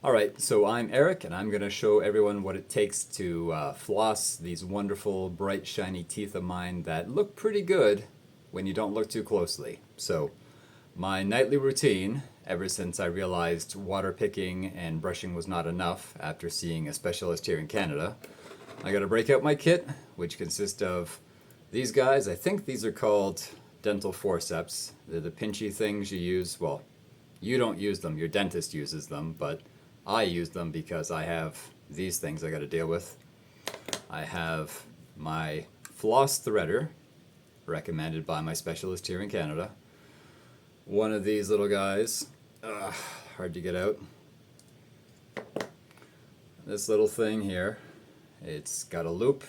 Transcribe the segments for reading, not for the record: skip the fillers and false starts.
Alright, so I'm Eric and I'm going to show everyone what it takes to floss these wonderful bright shiny teeth of mine that look pretty good when you don't look too closely. So my nightly routine, ever since I realized water picking and brushing was not enough after seeing a specialist here in Canada, I got to break out my kit, which consists of these guys. I think these are called dental forceps. They're the pinchy things you use. Well, you don't use them, your dentist uses them, but I use them because I have these things I got to deal with. I have my floss threader, recommended by my specialist here in Canada. One of these little guys, hard to get out. This little thing here, it's got a loop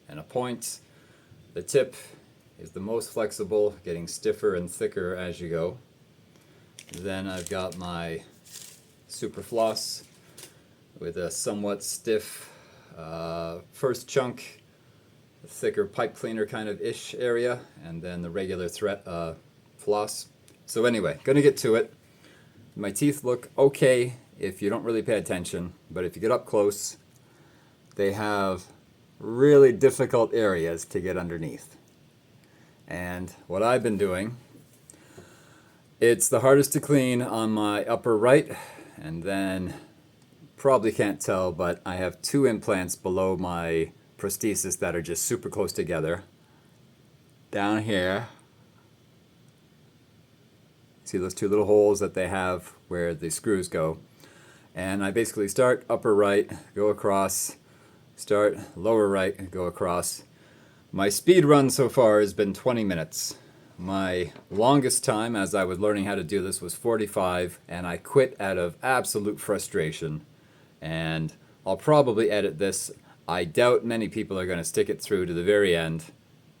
and a point. The tip is the most flexible, getting stiffer and thicker as you go. Then I've got my super floss with a somewhat stiff first chunk, a thicker pipe cleaner kind of ish area, and then the regular floss. So anyway, gonna get to it. My teeth look okay if you don't really pay attention, but if you get up close, they have really difficult areas to get underneath. And what I've been doing, it's the hardest to clean on my upper right, and then probably can't tell, but I have two implants below my prosthesis that are just super close together. Down here, see those two little holes that they have where the screws go. And I basically start upper right, go across, start lower right, go across. My speed run so far has been 20 minutes. My longest time as I was learning how to do this was 45, and I quit out of absolute frustration. And I'll probably edit this. I doubt many people are going to stick it through to the very end,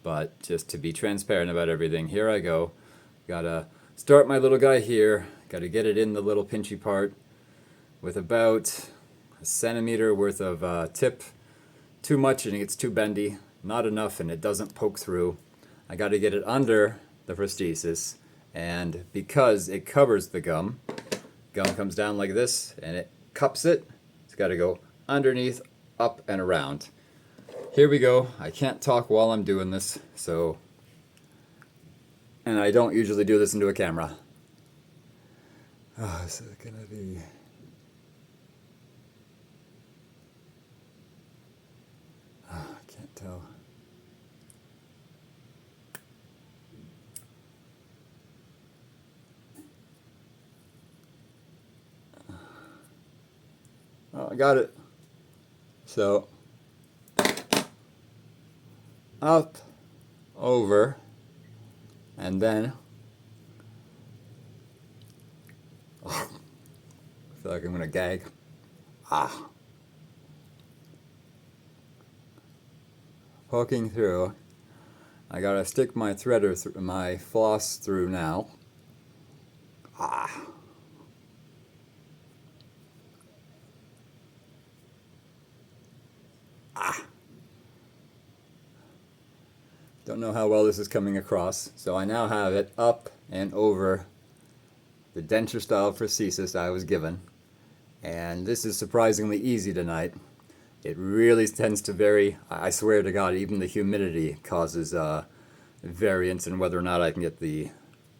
but just to be transparent about everything, here I go. Gotta start my little guy here, gotta get it in the little pinchy part with about a centimeter worth of tip. Too much and it gets too bendy, not enough and it doesn't poke through. I gotta get it under the prosthesis, and because it covers the gum comes down like this and it cups it. It's got to go underneath, up, and around. Here we go. I can't talk while I'm doing this, so... And I don't usually do this into a camera. Oh, is it gonna be... Oh, I can't tell. Oh, I got it. So, up, over, and then, I feel like I'm gonna gag. Poking through. I gotta stick my threader through, my floss through now. Don't know how well this is coming across, so I now have it up and over the denture style prosthesis I was given. And this is surprisingly easy tonight. It really tends to vary. I swear to God, even the humidity causes variance in whether or not I can get the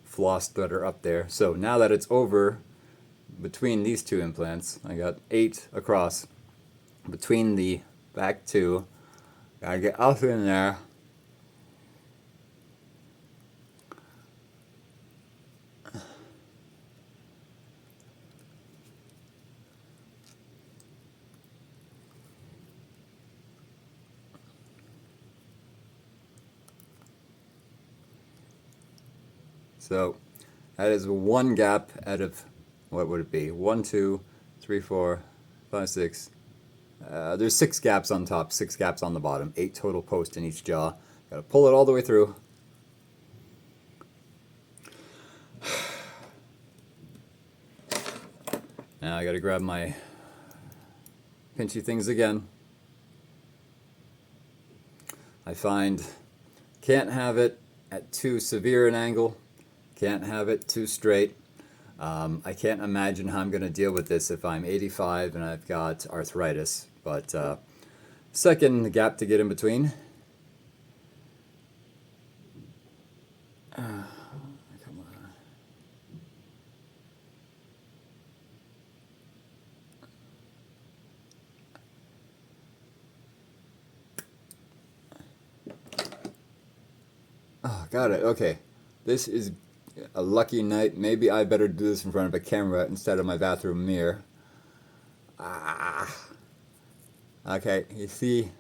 floss threader up there. So now that it's over between these two implants, I got 8 across between the back two. Gotta get up in there. So that is one gap out of, what would it be? 1, 2, 3, 4, 5, 6. There's 6 gaps on top, 6 gaps on the bottom, 8 total posts in each jaw. Gotta pull it all the way through. Now I gotta grab my pinchy things again. I find can't have it at too severe an angle. Can't have it too straight. I can't imagine how I'm going to deal with this if I'm 85 and I've got arthritis. But second gap to get in between. Come on. Oh, got it. Okay. This is a lucky night. Maybe I better do this in front of a camera instead of my bathroom mirror. Ah. Okay, you see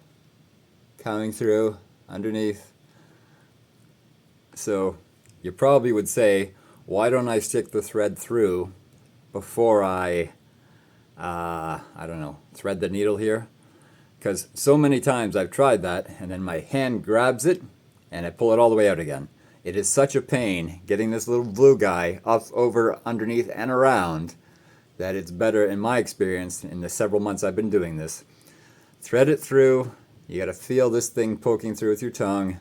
coming through underneath. So you probably would say, why don't I stick the thread through before I don't know, thread the needle here? Because so many times I've tried that and then my hand grabs it and I pull it all the way out again. It is such a pain getting this little blue guy up, over, underneath, and around that it's better, in my experience, in the several months I've been doing this. Thread it through. You got to feel this thing poking through with your tongue.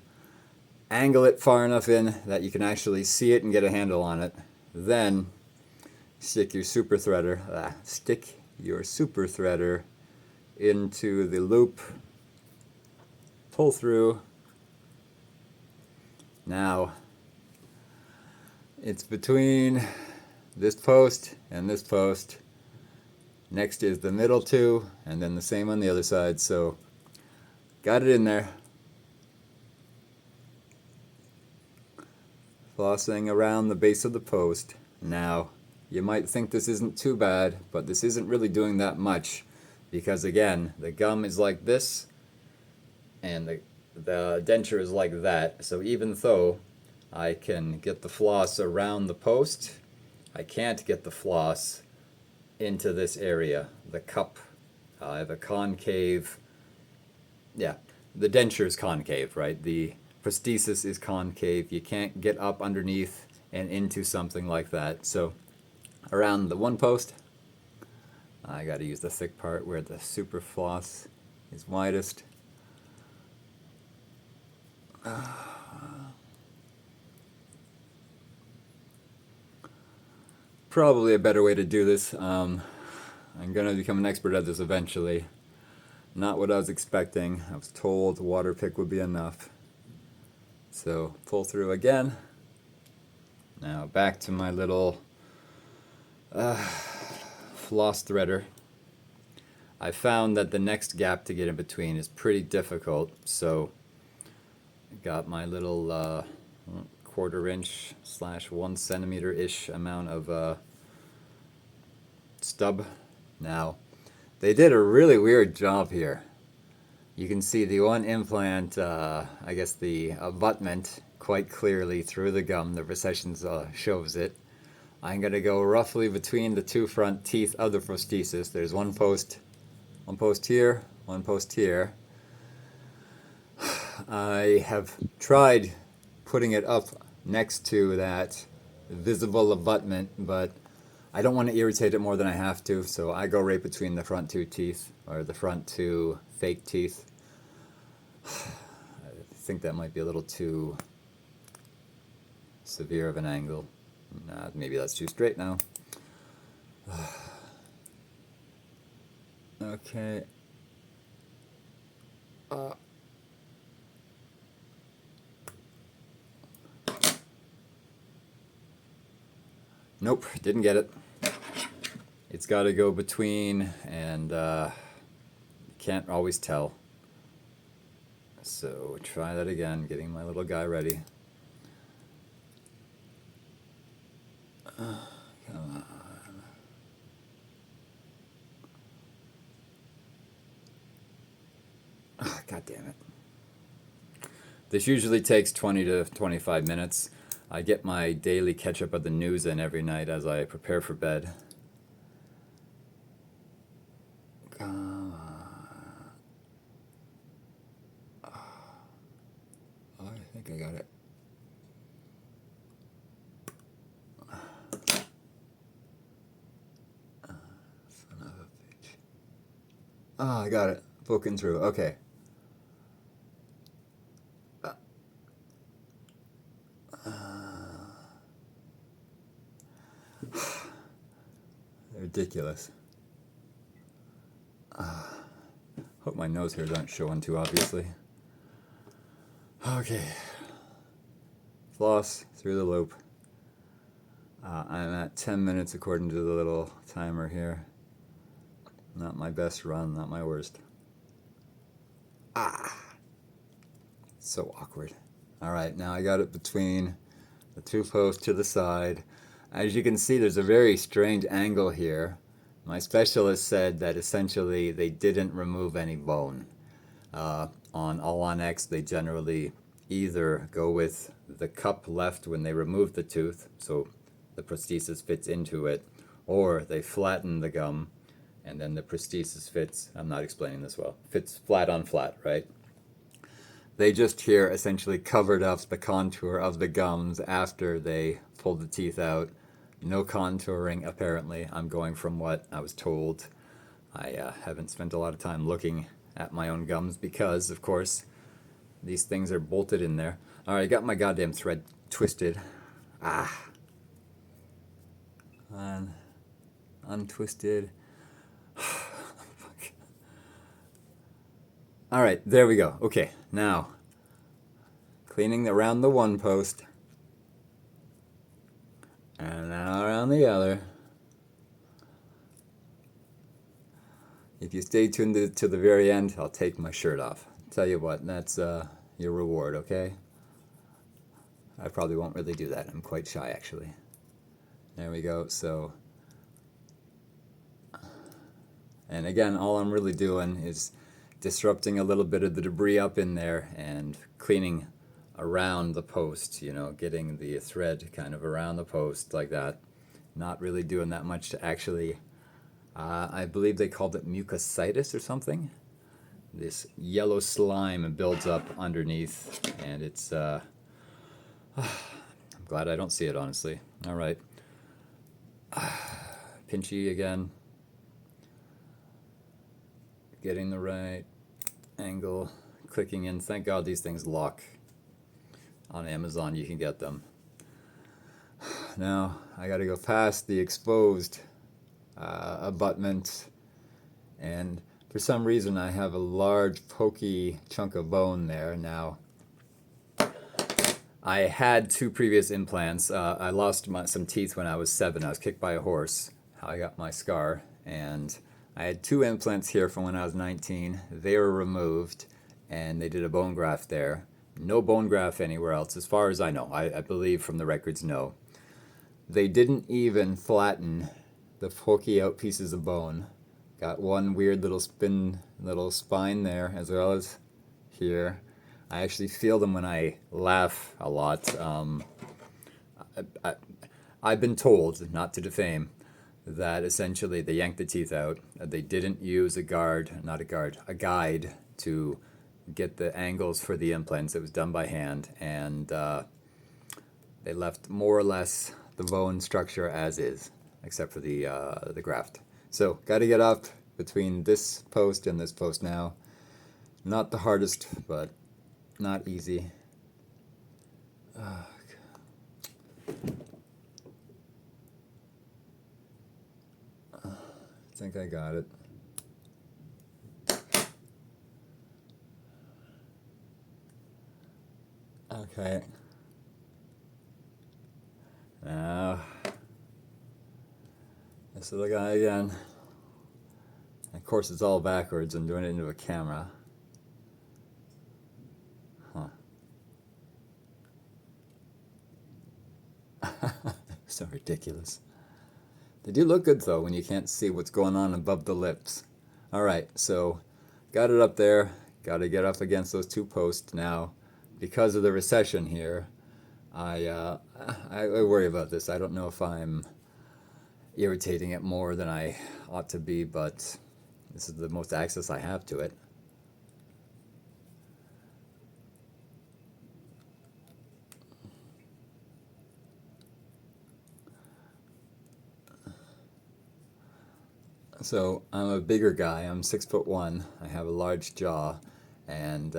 Angle it far enough in that you can actually see it and get a handle on it. Then stick your super threader. Into the loop. Pull through. Now, it's between this post and this post. Next is the middle two, and then the same on the other side. So, got it in there. Flossing around the base of the post. Now, you might think this isn't too bad, but this isn't really doing that much because, again, the gum is like this, and the denture is like that. So even though I can get the floss around the post, I can't get the floss into this area, the cup. I have a concave, yeah, the denture is concave, right? The prosthesis is concave. You can't get up underneath and into something like that. So around the one post, I got to use the thick part where the super floss is widest. Probably a better way to do this. I'm going to become an expert at this eventually. Not what I was expecting. I was told water pick would be enough. So pull through again. Now back to my little floss threader. I found that the next gap to get in between is pretty difficult. So got my little 1/4 inch / 1 centimeter ish amount of stub. Now, they did a really weird job here. You can see the one implant, I guess the abutment, quite clearly through the gum. The recessions shows it. I'm going to go roughly between the two front teeth of the prosthesis. There's one post here, one post here. I have tried putting it up next to that visible abutment, but I don't want to irritate it more than I have to, so I go right between the front two teeth, or the front two fake teeth. I think that might be a little too severe of an angle. Maybe that's too straight now. Okay. Nope, didn't get it. It's got to go between, and can't always tell. So try that again, getting my little guy ready. Come on. Oh, God damn it. This usually takes 20 to 25 minutes. I get my daily catch-up of the news in every night as I prepare for bed. Come on. Oh, I think I got it. Son of a bitch. Oh, I got it. Poking through. Okay. ridiculous. Hope my nose hairs aren't showing too obviously. Okay. Floss through the loop. I'm at 10 minutes according to the little timer here. Not my best run, not my worst. So awkward. Alright, now I got it between the two posts to the side. As you can see, there's a very strange angle here. My specialist said that essentially they didn't remove any bone. On All-on-8, they generally either go with the cup left when they remove the tooth, so the prosthesis fits into it, or they flatten the gum, and then the prosthesis fits, I'm not explaining this well, fits flat on flat, right? They just here essentially covered up the contour of the gums after they pulled the teeth out. No contouring, apparently. I'm going from what I was told. I haven't spent a lot of time looking at my own gums because, of course, these things are bolted in there. Alright, I got my goddamn thread twisted. Untwisted. Alright, there we go. Okay, now, cleaning around the one post, and now around the other. If you stay tuned to the very end, I'll take my shirt off. Tell you what, that's your reward, okay? I probably won't really do that. I'm quite shy, actually. There we go, so... And again, all I'm really doing is disrupting a little bit of the debris up in there and cleaning around the post, you know, getting the thread kind of around the post like that. Not really doing that much to actually, I believe they called it mucositis or something. This yellow slime builds up underneath, and it's, I'm glad I don't see it, honestly. All right. Pinchy again. Getting the right angle, clicking in. Thank God these things lock. On Amazon you can get them. Now I got to go past the exposed abutment, and for some reason I have a large pokey chunk of bone there. Now I had 2 previous implants. I lost some teeth when I was 7. I was kicked by a horse. I got my scar, and I had 2 implants here from when I was 19. They were removed, and they did a bone graft there. No bone graft anywhere else, as far as I know. I believe from the records, no. They didn't even flatten the pokey out pieces of bone. Got one weird little spine there, as well as here. I actually feel them when I laugh a lot. I've been told, not to defame, that essentially they yanked the teeth out. They didn't use a guide to get the angles for the implants. It was done by hand, and they left more or less the bone structure as is, except for the graft. So, got to get up between this post and this post now. Not the hardest, but not easy. I think I got it. Okay. Now, this is the guy again. Of course, it's all backwards. I'm doing it into a camera. Huh. So ridiculous. They do look good though when you can't see what's going on above the lips. Alright, so got it up there. Got to get up against those 2 posts now. Because of the recession here, I worry about this. I don't know if I'm irritating it more than I ought to be, but this is the most access I have to it. So I'm a bigger guy. I'm 6'1". I have a large jaw, and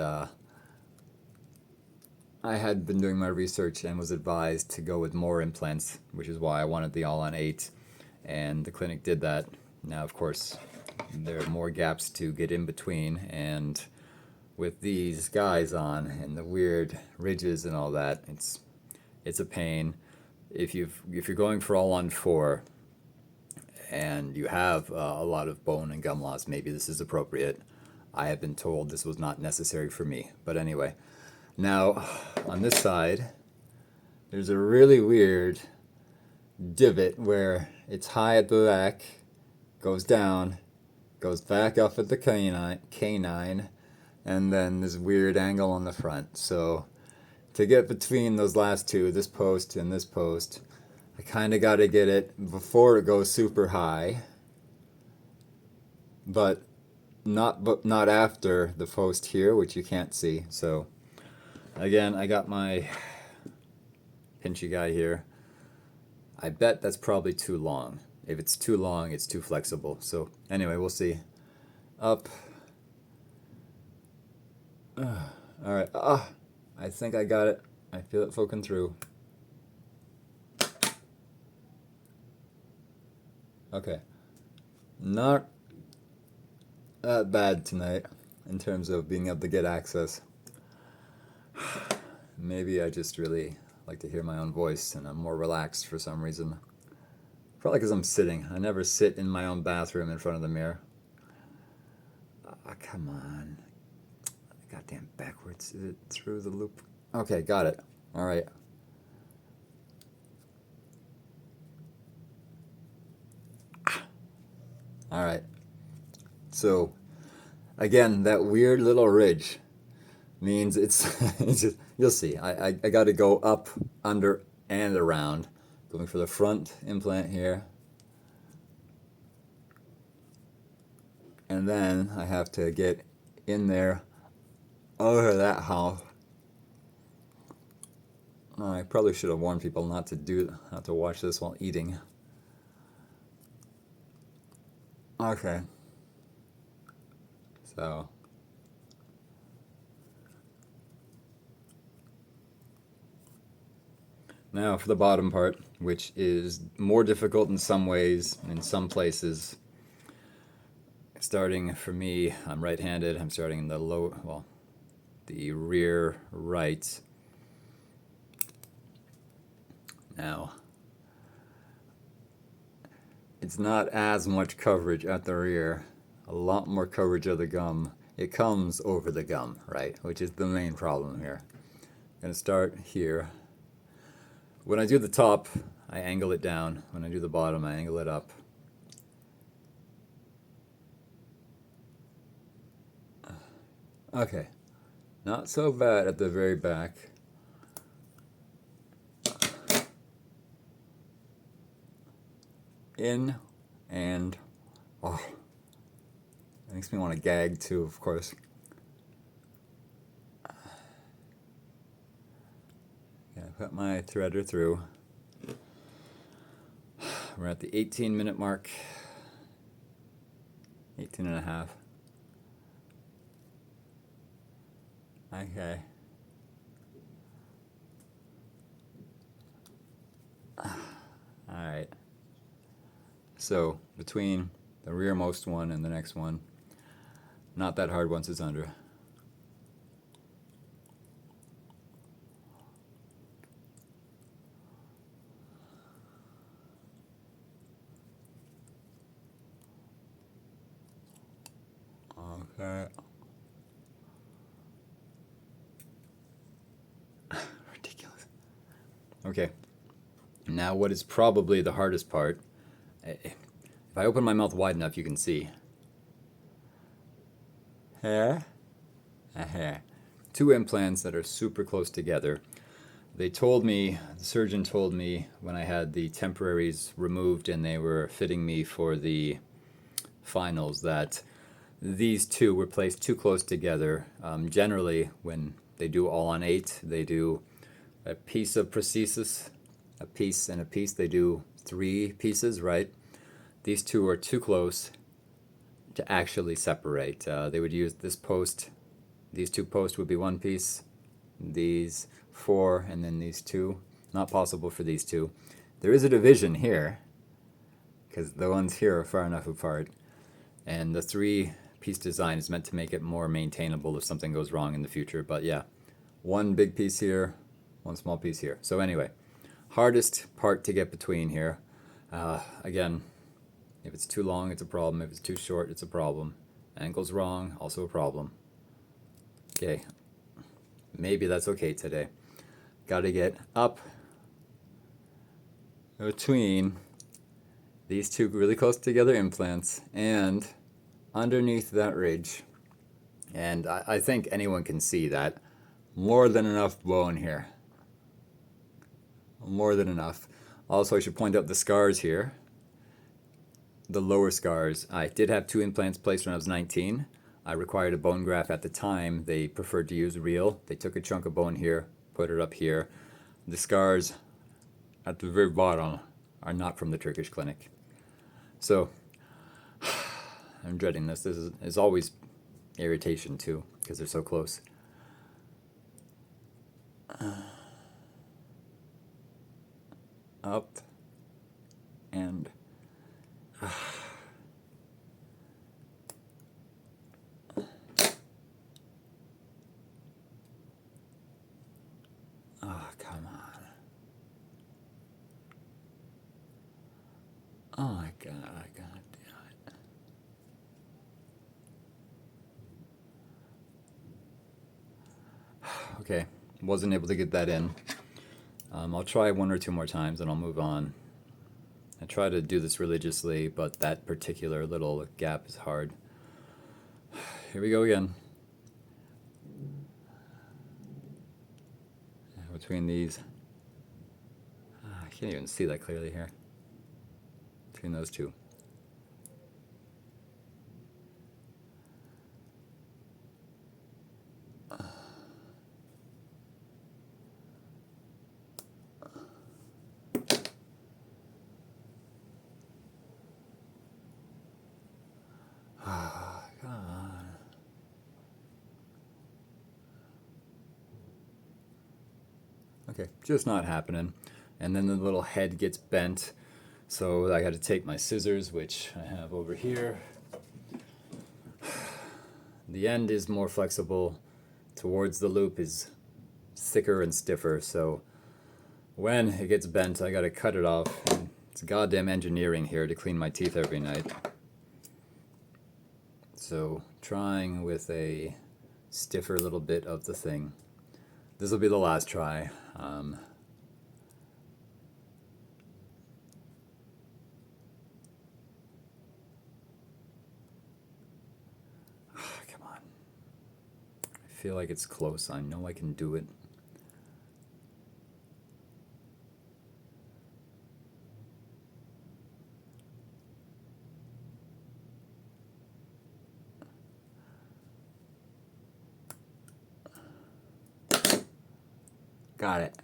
I had been doing my research and was advised to go with more implants, which is why I wanted the All-on-8. and the clinic did that. Now, of course, there are more gaps to get in between, and with these guys on and the weird ridges and all that, it's a pain. If you're going for All-on-4 and you have a lot of bone and gum loss, maybe this is appropriate. I have been told this was not necessary for me, but anyway. Now, on this side, there's a really weird divot where it's high at the back, goes down, goes back up at the canine, and then this weird angle on the front. So to get between those last two, this post and this post, I kind of got to get it before it goes super high, but not after the post here, which you can't see. So again, I got my pinchy guy here. I bet that's probably too long. If it's too long, it's too flexible. So anyway, we'll see. Up. All right. I think I got it. I feel it poking through. Okay. Not that bad tonight in terms of being able to get access. Maybe I just really like to hear my own voice and I'm more relaxed for some reason. Probably because I'm sitting. I never sit in my own bathroom in front of the mirror. Come on. Goddamn backwards. Is it through the loop? Okay, got it. All right. All right. So, again, that weird little ridge means it's just, you'll see. I got to go up, under, and around. Going for the front implant here. And then I have to get in there over that house. I probably should have warned people not to watch this while eating. Okay. So. Now for the bottom part, which is more difficult in some ways, in some places. Starting for me, I'm right-handed. I'm starting in the rear right. Now, it's not as much coverage at the rear, a lot more coverage of the gum. It comes over the gum, right, which is the main problem here. I'm going to start here. When I do the top, I angle it down. When I do the bottom, I angle it up. Okay, not so bad at the very back. In and it makes me want to gag too, of course. Gonna put my threader through. We're at the 18-minute mark. 18 and a half. Okay. Alright. So, between the rearmost one and the next one, not that hard once it's under. Okay. Ridiculous. Okay. Now what is probably the hardest part, if I open my mouth wide enough you can see. Hair? A hair. Two implants that are super close together. They told me, the surgeon told me when I had the temporaries removed and they were fitting me for the finals that these two were placed too close together. Generally, when they do All-on-8, they do a piece of prosthesis, a piece and a piece. They do 3 pieces, right? These two are too close to actually separate. They would use this post. These 2 posts would be 1 piece. These 4 and then these 2. Not possible for these 2. There is a division here because the ones here are far enough apart. And the 3-piece design is meant to make it more maintainable if something goes wrong in the future. But yeah, one big piece here, one small piece here. So anyway, hardest part to get between here. Again, if it's too long, it's a problem. If it's too short, it's a problem. Angle's wrong, also a problem. Okay, maybe that's okay today. Got to get up between these two really close together implants and underneath that ridge. And I think anyone can see that. More than enough bone here. More than enough. Also, I should point out the scars here. The lower scars. I did have 2 implants placed when I was 19. I required a bone graft at the time. They preferred to use real. They took a chunk of bone here, put it up here. The scars at the very bottom are not from the Turkish clinic. So, I'm dreading this. This is always irritation too, because they're so close. Up and oh, come on. Oh my God, God damn it. Okay, wasn't able to get that in. I'll try 1 or 2 more times and I'll move on. I try to do this religiously, but that particular little gap is hard. Here we go again. Between these, I can't even see that clearly here. Between those two. Okay, just not happening. And then the little head gets bent, so I got to take my scissors, which I have over here. The end is more flexible towards the loop is thicker and stiffer, so when it gets bent, I got to cut it off. And it's goddamn engineering here to clean my teeth every night. So trying with a stiffer little bit of the thing. This will be the last try. Come on. I feel like it's close. I know I can do it. Got it.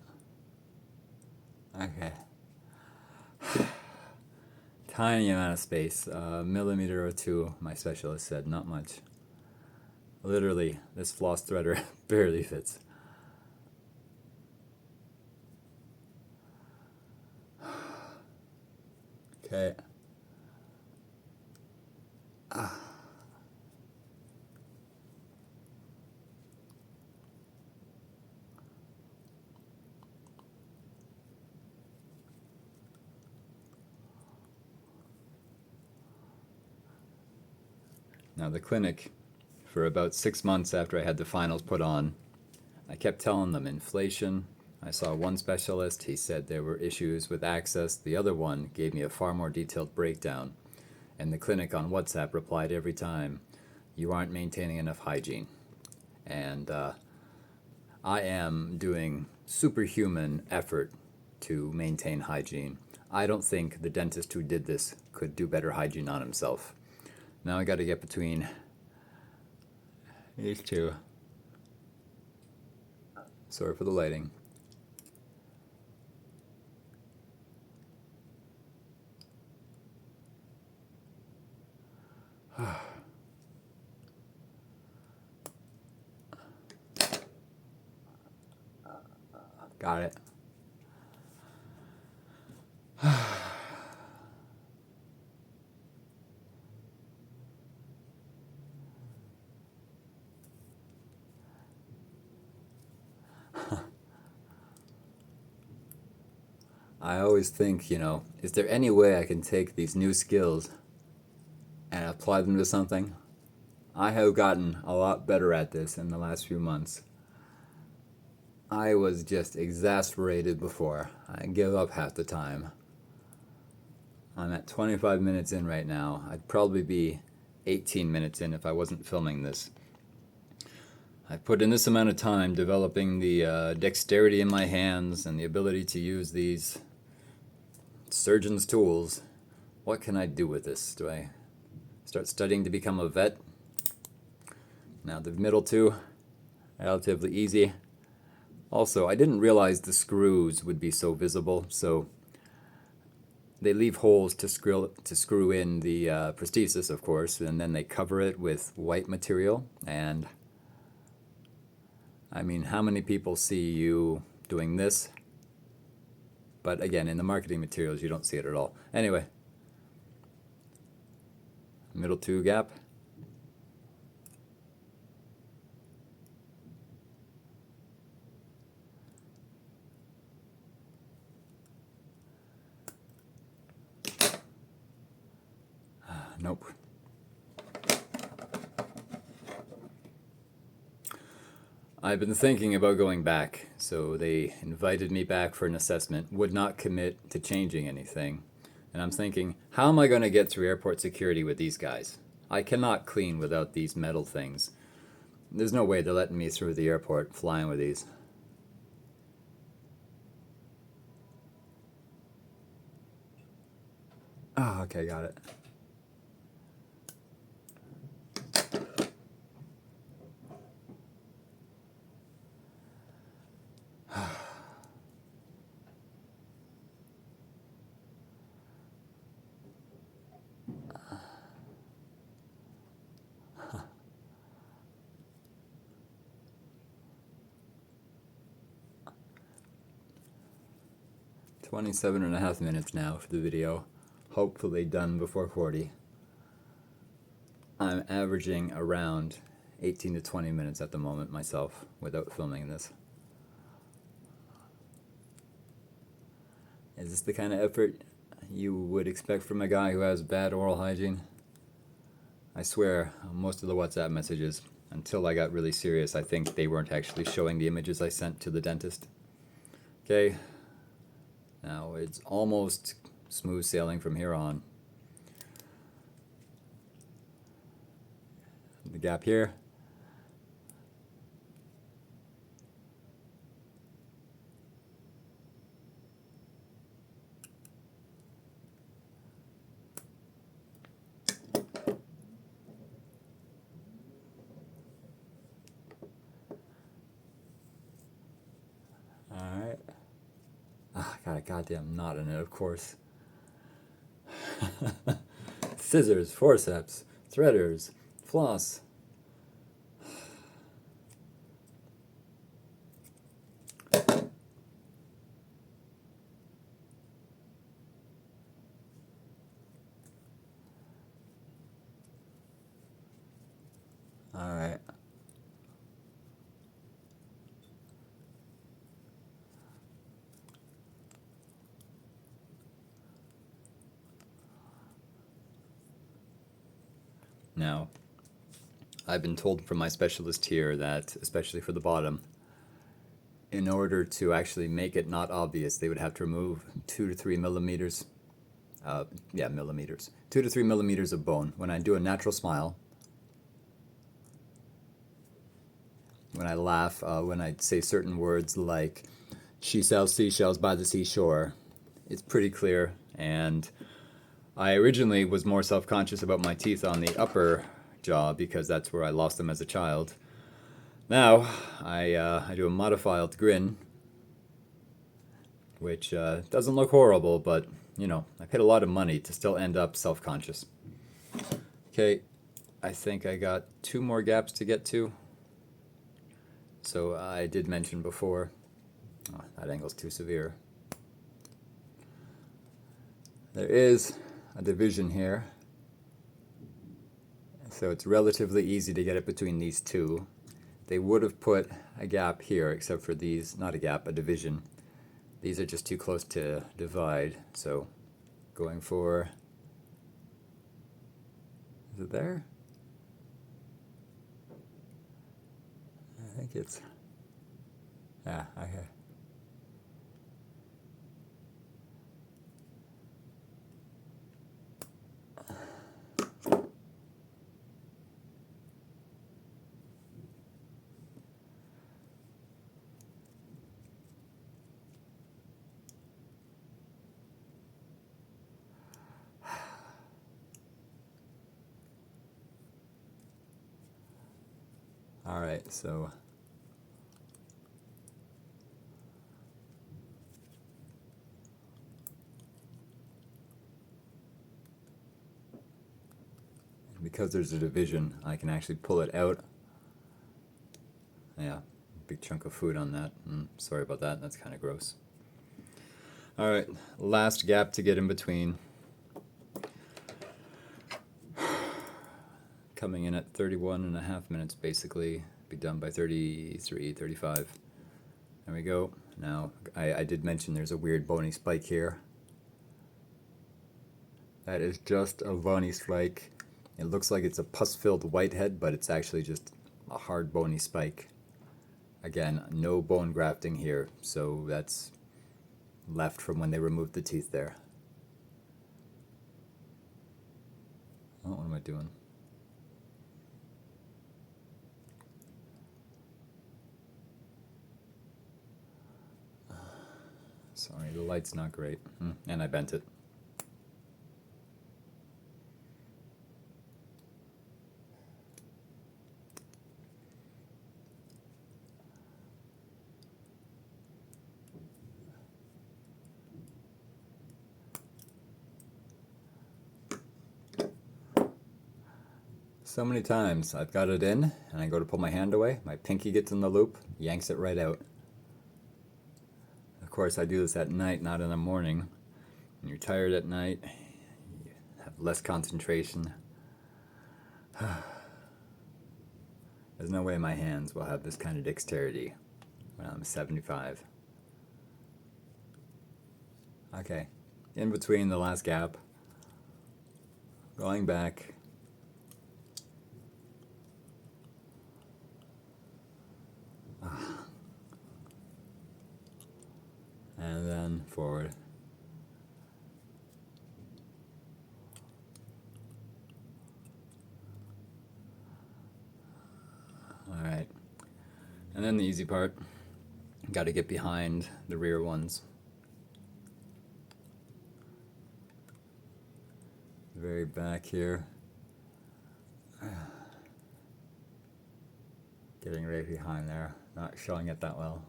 Okay. Tiny amount of space, a millimeter or 2, my specialist said, not much. Literally, this floss threader barely fits. Okay. Now the clinic, for about 6 months after I had the finals put on, I kept telling them inflation. I saw one specialist, he said there were issues with access. The other one gave me a far more detailed breakdown. And the clinic on WhatsApp replied every time, you aren't maintaining enough hygiene. And I am doing superhuman effort to maintain hygiene. I don't think the dentist who did this could do better hygiene on himself. Now I got to get between these two. Sorry for the lighting. Got it. I always think, you know, is there any way I can take these new skills and apply them to something? I have gotten a lot better at this in the last few months. I was just exasperated before. I give up half the time. I'm at 25 minutes in right now. I'd probably be 18 minutes in if I wasn't filming this. I put in this amount of time developing the dexterity in my hands and the ability to use these surgeon's tools. What can I do with this? Do I start studying to become a vet? Now the middle two, relatively easy. Also, I didn't realize the screws would be so visible, so they leave holes to screw in the prosthesis, of course, and then they cover it with white material. And I mean, how many people see you doing this? But again, in the marketing materials, you don't see it at all. Anyway, middle two gap. Nope. I've been thinking about going back, so they invited me back for an assessment, would not commit to changing anything. And I'm thinking, how am I going to get through airport security with these guys? I cannot clean without these metal things. There's no way they're letting me through the airport flying with these. Oh, okay, got it. "27.5 minutes now for the video, hopefully done before 40. I'm averaging around 18 to 20 minutes at the moment myself without filming this. Is this the kind of effort you would expect from a guy who has bad oral hygiene? I swear, most of the WhatsApp messages, until I got really serious, I think they weren't actually showing the images I sent to the dentist. Okay, now it's almost smooth sailing from here on. The gap here. Alright. Ah, got a goddamn knot in it, of course. Scissors, forceps, threaders, floss. Alright. Now, I've been told from my specialist here that, especially for the bottom, in order to actually make it not obvious, they would have to remove 2 to 3 millimeters. Millimeters. 2 to 3 millimeters of bone. When I do a natural smile, when I laugh, when I say certain words like, "She sells seashells by the seashore," it's pretty clear. And I originally was more self-conscious about my teeth on the upper jaw because that's where I lost them as a child. Now, I do a modified grin, which doesn't look horrible, but, you know, I paid a lot of money to still end up self-conscious. Okay, I think I got 2 more gaps to get to. So I did mention before, that angle's too severe. There is a division here, so it's relatively easy to get it between these two. They would have put a gap here, except for these, not a gap, a division. These are just too close to divide, so going for, is it there? I think it's, yeah, okay. All right, so because there's a division, I can actually pull it out. Yeah, big chunk of food on that. Sorry about that, that's kind of gross. All right, last gap to get in between. Coming in at 31 and a half minutes, basically. Be done by 33, 35. There we go. Now, I did mention there's a weird bony spike here. That is just a bony spike. It looks like it's a pus-filled whitehead, but it's actually just a hard bony spike. Again, no bone grafting here, so that's left from when they removed the teeth there. Oh, what am I doing? Sorry, the light's not great. And I bent it. So many times I've got it in and I go to pull my hand away, my pinky gets in the loop, yanks it right out. Of course, I do this at night, not in the morning. When you're tired at night, you have less concentration. There's no way my hands will have this kind of dexterity when I'm 75. Okay, in between the last gap, going back. And then forward. All right. And then the easy part, got to get behind the rear ones. Very back here. Getting right behind there, not showing it that well.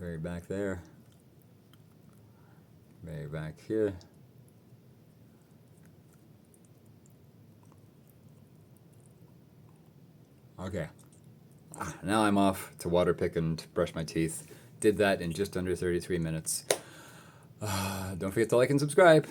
Very back there. Very back here. Okay. Now I'm off to water pick and brush my teeth. Did that in just under 33 minutes. Don't forget to like and subscribe.